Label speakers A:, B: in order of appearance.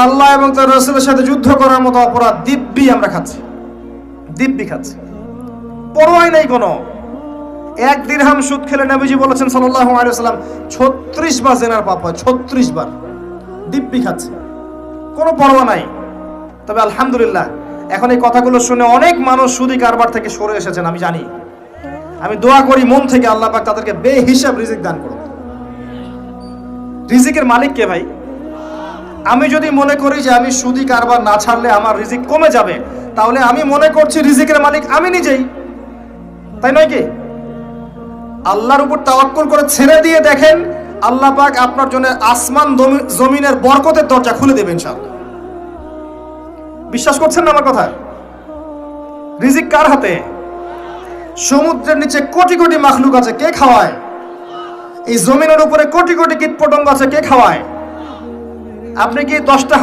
A: আল্লাহ এবং তার রাসূলের সাথে যুদ্ধ করার মতো অপরাধ দিব্যি আমরা খাচ্ছি, দিব্যি খাচ্ছি, পরোয়াই নেই কোনো। এক দিরহাম সুদ খেলে নবীজি বলেছেন সাল্লাল্লাহু আলাইহি ওয়াসাল্লাম 36 বার জিনার পাপ হয়, 36 বার। দিব্যি খাচ্ছে, কোনো পরোয়া নাই। তবে আলহামদুলিল্লাহ এখন এই কথাগুলো শুনে অনেক মানুষ সুদি কারবার থেকে সরে এসেছেন, আমি জানি। আমি দোয়া করি মন থেকে আল্লাহ পাক তাদেরকে বেহিসাব রিজিক দান করুন। রিজিকের মালিক কে ভাই? আমি যদি মনে করি যে আমি সুদি কারবার না ছাড়লে আমার রিজিক কমে যাবে, তাহলে আমি মনে করছি রিজিকের মালিক আমি নিজেই, তাই নয় কি? আল্লাহর উপর তাওয়াক্কুল করে ছেড়ে দিয়ে দেখেন, আল্লাহ পাক আপনার জন্য আসমান জমিনের বরকতের দরজা খুলে দেবেন ইনশাআল্লাহ। বিশ্বাস করছেন না আমার কথা? রিজিক কার হাতে? সমুদ্রের নিচে কোটি কোটি মাখলুক আছে, কে খাওয়ায়? এই জমিনের উপরে কোটি কোটি কীটপতঙ্গ আছে, কে খাওয়ায়? আপনি কি 10টা